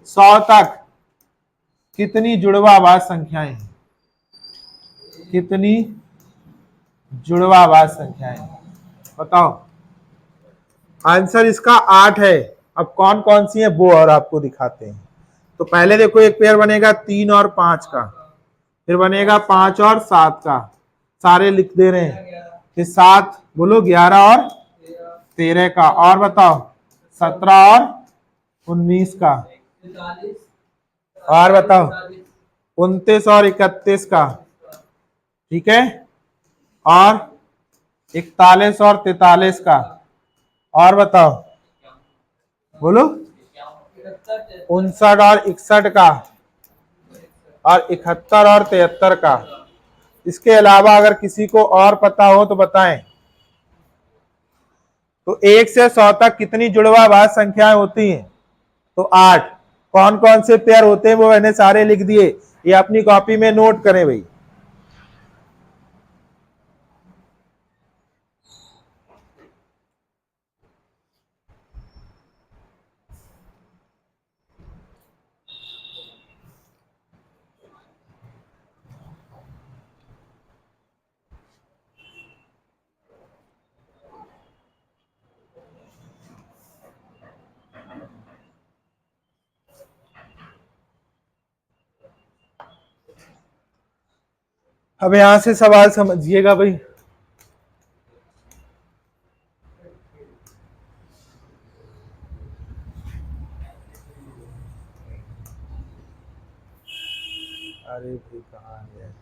100 तक कितनी जुड़वावाद संख्याएं हैं? कितनी जुड़वावाद संख्याएं बताओ? आंसर इसका 8 है। अब कौन कौन सी है वो और आपको दिखाते हैं। तो पहले देखो, एक पेयर बनेगा 3 और 5 का, फिर बनेगा 5 और 7 का, सारे लिख दे रहे हैं। फिर 7 बोलो 11 और 13 का, और बताओ 17 और 19 का, और बताओ 29 और 31 का, ठीक है, और 41 और 43 का, और बताओ बोलो 59 और 61 का, और 71 और 73 का। इसके अलावा अगर किसी को और पता हो तो बताएं। तो 1 से 100 तक कितनी जुड़वावाद संख्याएं होती हैं? तो 8। कौन कौन से पेयर होते हैं वो मैंने सारे लिख दिए, ये अपनी कॉपी में नोट करें भाई। अब यहां से सवाल समझिएगा भाई। अरे भाई कहाँ है?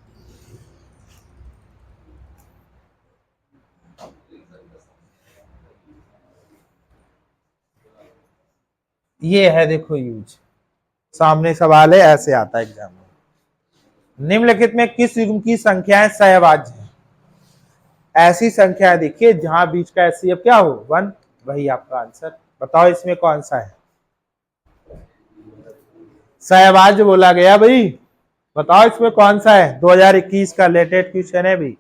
ये है देखो यूज, सामने सवाल है, ऐसे आता है एग्जाम में। निम्नलिखित में किस युग्म की संख्याएं सहवाज्य हैं? ऐसी संख्या देखिए जहां बीच का एचसीएफ क्या हो 1, वही आपका आंसर। बताओ इसमें कौन सा है? सहवाज्य बोला गया भाई, बताओ इसमें कौन सा है? 2021 का लेटेस्ट क्वेश्चन है भी।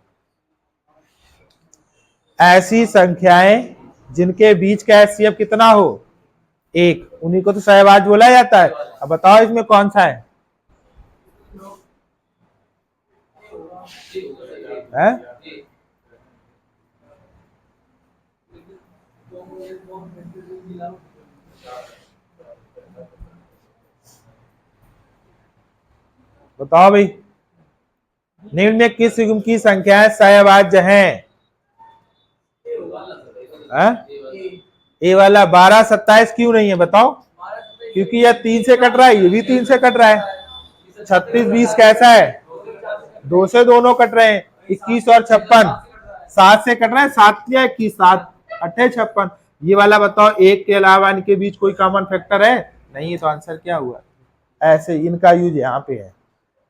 ऐसी संख्याएं जिनके बीच का एचसीएफ कितना हो 1, उन्हीं को तो सहवाज्य बोला जाता है। अब बताओ इसमें कौन सा है? है? बताओ भाई, निम्न में किस युग्म की संख्याएं सहवाज्य हैं? ए वाला 12 27 क्यों नहीं है बताओ? क्योंकि यह 3 से कट रहा है, ये भी 3 से कट रहा है। 36 20 कैसा है? 2 से दोनों कट रहे हैं। 21 और 56 7 से कट रहा है। 7 या 21, 7 8 56। ये वाला बताओ, एक के अलावा इनके बीच कोई कॉमन फैक्टर है? नहीं है, तो आंसर क्या हुआ? ऐसे इनका यूज यहाँ पे है।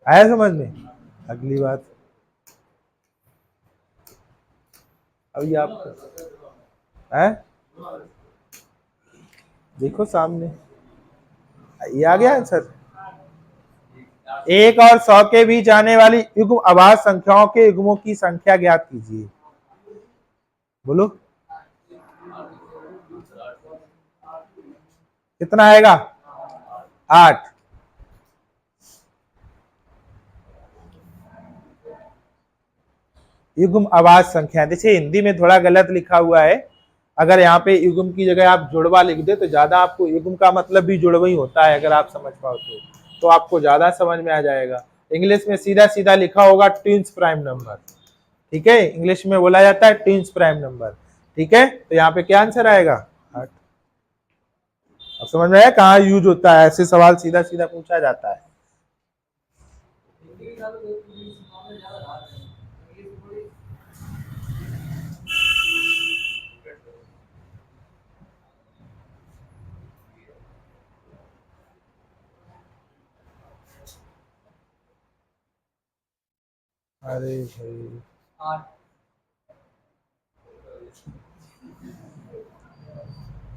आया समझ में? अगली बात अभी आप है, देखो सामने ये आ गया आंसर। 1 और 100 के बीच आने वाली युग्म अभाज्य संख्याओं के युग्मों की संख्या ज्ञात कीजिए। बोलो कितना आएगा? 8। युग्म अभाज्य संख्या, देखिए हिंदी में थोड़ा गलत लिखा हुआ है। अगर यहाँ पे युग्म की जगह आप जुड़वा लिख दे तो ज्यादा, आपको युग्म का मतलब भी जुड़वा ही होता है, अगर आप समझ पाओ तो आपको ज्यादा समझ में आ जाएगा। इंग्लिश में सीधा सीधा लिखा होगा ट्विंस प्राइम नंबर, ठीक है? इंग्लिश में बोला जाता है ट्विंस प्राइम नंबर, ठीक है? तो यहाँ पे क्या आंसर आएगा? 8। अब समझ में आया कहाँ यूज होता है? ऐसे सवाल सीधा सीधा पूछा जाता है। अरे भाई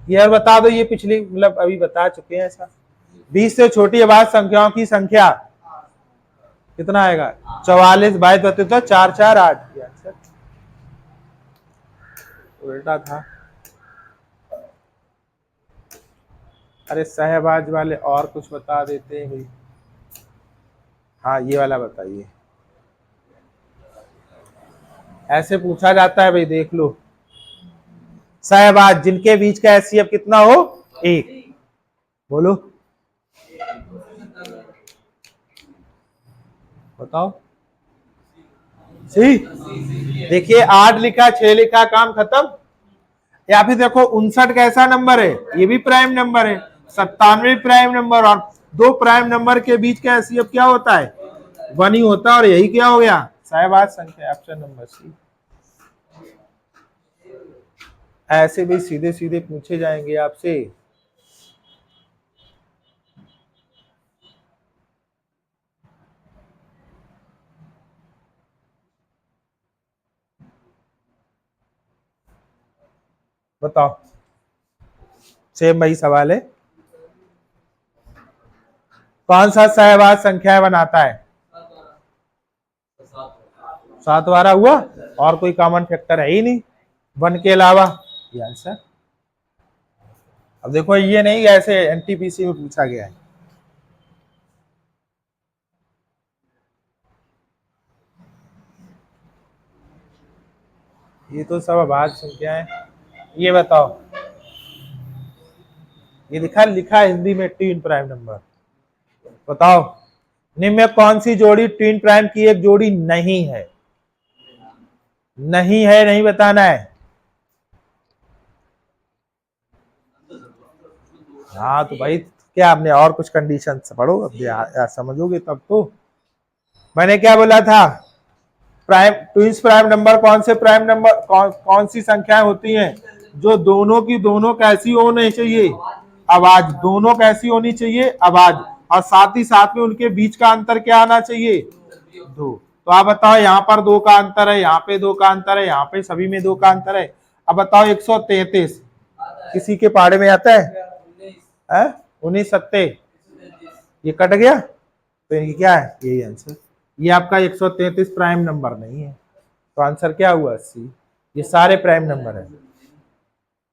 ये बता दो, ये पिछली मतलब अभी बता चुके हैं ऐसा। 20 से छोटी अभाज्य संख्याओं की संख्या कितना आएगा? 44 22 32 4 4 8। उल्टा था। अरे सहबाज वाले और कुछ बता देते हैं भाई। हाँ ये वाला बताइए, ऐसे पूछा जाता है भाई, देख लो। सहबाज जिनके बीच का एचसीएफ कितना हो 1। बोलो बताओ। सी देखिए 8 लिखा 6 लिखा, काम खत्म। या फिर देखो 59 कैसा नंबर है? ये भी प्राइम नंबर है। 97 प्राइम नंबर, और 2 प्राइम नंबर के बीच का एचसीएफ क्या होता है? 1 ही होता है। और यही क्या हो गया? सहबाज संख्या, ऑप्शन नंबर सी। ऐसे भी सीधे सीधे पूछे जाएंगे आपसे। बताओ, सेम वही सवाल है। कौन सा सहवाज संख्या बनाता है? 7 12 हुआ, और कोई कॉमन फैक्टर है ही नहीं 1 के अलावा, ये आंसर। अब देखो ये नहीं, ऐसे एनटीपीसी में पूछा गया है। ये तो सब अभाज्य संख्या है। ये बताओ, ये लिखा लिखा हिंदी में ट्विन प्राइम नंबर। बताओ निम्न में कौन सी जोड़ी ट्विन प्राइम की एक जोड़ी नहीं है? नहीं है, नहीं बताना है। हाँ तो भाई क्या आपने और कुछ कंडीशन पढ़ो, अब समझोगे तब तो। मैंने क्या बोला था? प्राइम ट्विंस प्राइम नंबर कौन से प्राइम नंबर कौन सी संख्याएं होती हैं जो दोनों की दोनों कैसी होनी चाहिए? आवाज, दोनों कैसी होनी चाहिए, आवाज, और साथ ही साथ में उनके बीच का अंतर क्या आना चाहिए, दो। तो आप बताओ, यहाँ पर दो का अंतर है, यहाँ पे दो का अंतर है, यहाँ पे सभी में दो का अंतर है। अब बताओ 133 किसी के पहाड़े में आता है 19 सत्ते, ये कट गया, तो ये क्या है, यही आंसर। ये आपका 133 प्राइम नंबर नहीं है, तो आंसर क्या हुआ, सी। ये सारे प्राइम नंबर है,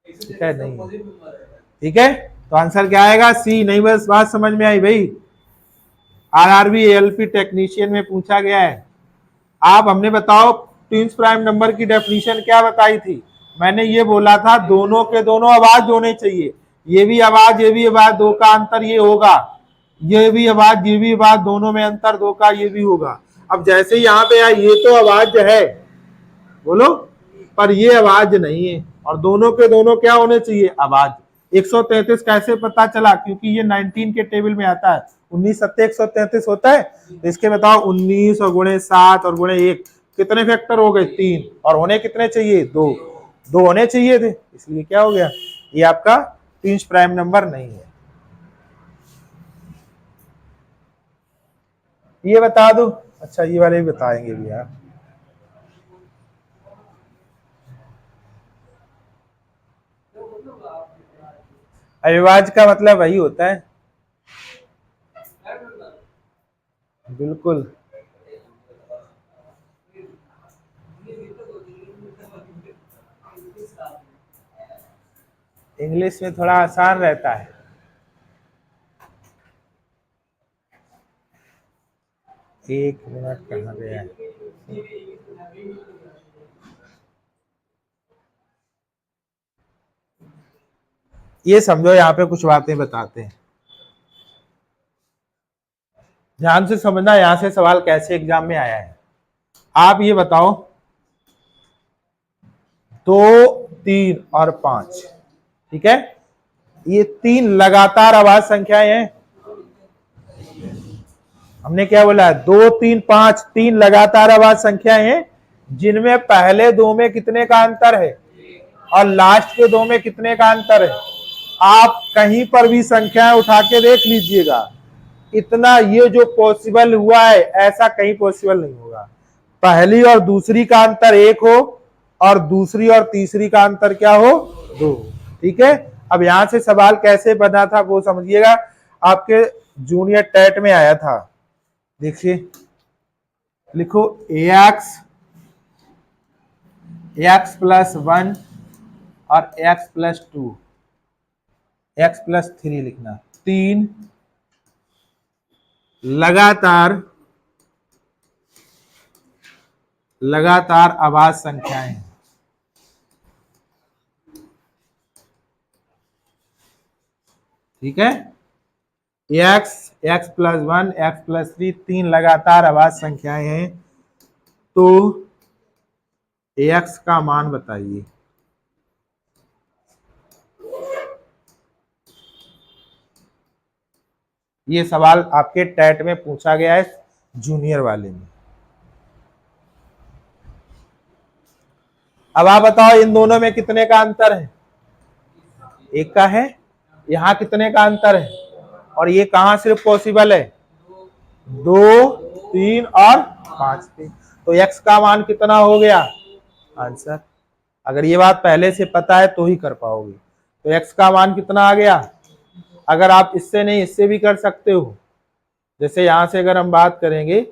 ठीक है, नहीं, ठीक है, तो आंसर क्या आएगा, सी। नहीं, बस बात समझ में आई भाई। आरआरबी एएलपी टेक्नीशियन में पूछा गया है। आप हमने बताओ ट्विंस प्राइम नंबर की डेफिनेशन क्या बताई थी, मैंने ये बोला था दोनों के दोनों आवाज होने चाहिए, ये भी आवाज ये भी आवाज, दो का अंतर ये होगा, ये भी आवाज ये भी आवाज, दोनों में अंतर दो का ये भी होगा। अब जैसे यहाँ पे आया, ये तो आवाज है, बोलो, पर ये आवाज नहीं है, और दोनों के दोनों क्या होने चाहिए, आवाज। 133 कैसे पता चला, क्योंकि ये 19 के टेबल में आता है, 19 सत्ते 133 होता है, तो इसके बताओ 19 और गुणे 7 और गुणे 1 कितने फैक्टर हो गए, 3, और होने कितने चाहिए, 2, 2 होने चाहिए थे, इसलिए क्या हो गया, ये आपका ट्विंस प्राइम नंबर नहीं है। ये बता दो, अच्छा ये वाले भी बताएंगे भैया। अविभाज्य का मतलब वही होता है, बिल्कुल। इंग्लिश में थोड़ा आसान रहता है। एक मिनट, कहाँ गया है, ये समझो, यहाँ पे कुछ बातें बताते हैं, ध्यान से समझना, यहां से सवाल कैसे एग्जाम में आया है। आप ये बताओ 2, 3 और 5, ठीक है, ये 3 लगातार आवाज संख्याएं हैं। हमने क्या बोला, 2, 3, 5, 3 लगातार आवाज संख्याएं हैं, जिनमें पहले दो में कितने का अंतर है और लास्ट के दो में कितने का अंतर है। आप कहीं पर भी संख्याएं उठा के देख लीजिएगा, इतना ये जो पॉसिबल हुआ है, ऐसा कहीं पॉसिबल नहीं होगा। पहली और दूसरी का अंतर 1 हो, और दूसरी और तीसरी का अंतर क्या हो, 2, ठीक है। अब यहां से सवाल कैसे बना था वो समझिएगा, आपके जूनियर टेट में आया था, देखिए, लिखो x प्लस 1 और x प्लस 2, x प्लस 3 लिखना, 3 लगातार आवाज संख्याएं, ठीक है, x प्लस 1 x प्लस 3, 3 लगातार आवाज संख्याएं हैं, तो x का मान बताइए। ये सवाल आपके टेट में पूछा गया है, जूनियर वाले में। अब आप बताओ इन दोनों में कितने का अंतर है, 1 का है, यहां कितने का अंतर है, और ये कहां सिर्फ पॉसिबल है, 2, 3 और 5 पे, तो x का मान कितना हो गया, आंसर। अगर ये बात पहले से पता है तो ही कर पाओगे, तो x का मान कितना आ गया। अगर आप इससे नहीं, इससे भी कर सकते हो, जैसे यहां से अगर हम बात करेंगे,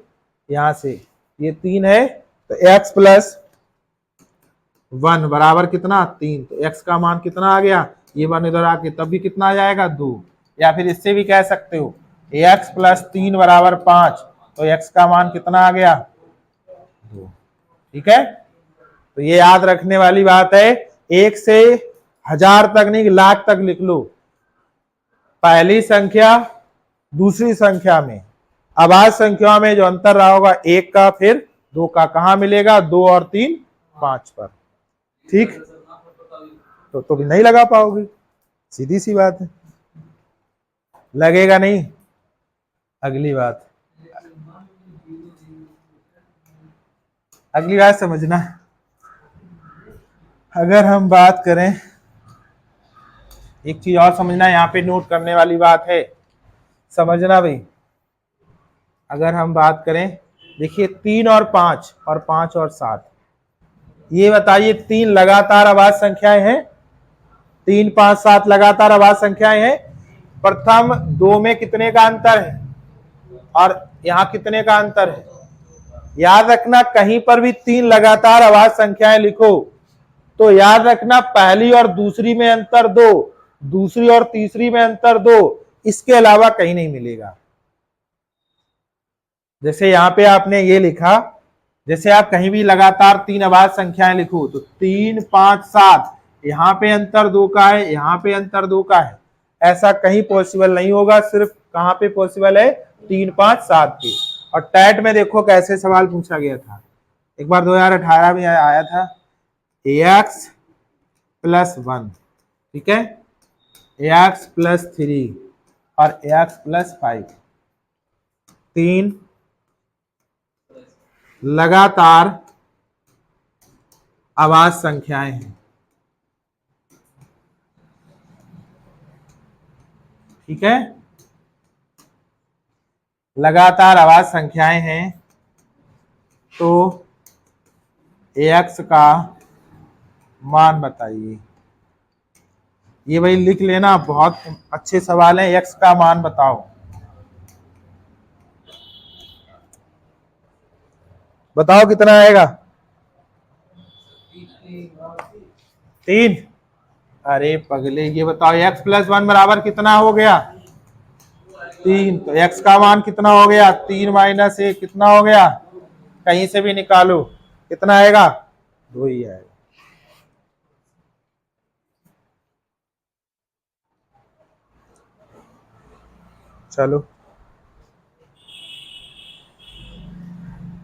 यहां से ये 3 है, तो x प्लस 1 बराबर कितना, 3, तो x का मान कितना आ गया, ये 1 इधर आके तब भी कितना आ जाएगा, 2। या फिर इससे भी कह सकते हो x प्लस 3 बराबर 5, तो x का मान कितना आ गया, 2, ठीक है। तो ये याद रखने वाली बात है, 1 से 1000 तक नहीं, लाख तक लिख लो, पहली संख्या दूसरी संख्या में, आवाज संख्या में जो अंतर रहा होगा 1 का, फिर 2 का, कहां मिलेगा, 2 और 3 5 पर, ठीक। तो भी नहीं लगा पाओगे, सीधी सी बात है, लगेगा नहीं। अगली बात समझना, अगर हम बात करें एक चीज और समझना, यहाँ पे नोट करने वाली बात है, समझना भाई। अगर हम बात करें, देखिए 3 और 5 और 5 और 7, ये बताइए 3 लगातार अभाज्य संख्याएं हैं। 3, 5, 7 लगातार अभाज्य संख्याएं हैं। प्रथम दो में कितने का अंतर है और यहाँ कितने का अंतर है? याद रखना, कहीं पर भी 3 लगातार अभाज्य संख्याएं लिखो तो याद रखना पहली और दूसरी में अंतर 2, दूसरी और तीसरी में अंतर 2, इसके अलावा कहीं नहीं मिलेगा। जैसे यहां पे आपने ये लिखा, जैसे आप कहीं भी लगातार 3 अभाज्य संख्याएं लिखो तो 3, 5, 7, यहां पे अंतर 2 का है, यहां पे अंतर 2 का है, ऐसा कहीं पॉसिबल नहीं होगा। सिर्फ कहां पे पॉसिबल है? 3, 5, 7 पे। और टैट में देखो कैसे सवाल पूछा गया था, एक बार 2018 में आया था, ax + 1, ठीक है, ax + 3 और ax + 5, 3 लगातार अभाज्य संख्याएं हैं, ठीक है, लगातार अभाज्य संख्याएं हैं। तो ax का मान बताइए। ये भाई लिख लेना, बहुत अच्छे सवाल है। x का मान बताओ, बताओ कितना आएगा? 3। अरे पगले, ये बताओ x + 1 बराबर कितना हो गया? 3। तो x का मान कितना हो गया? 3 - 1 कितना हो गया? कहीं से भी निकालो, कितना आएगा? 2 ही आएगा। चलो।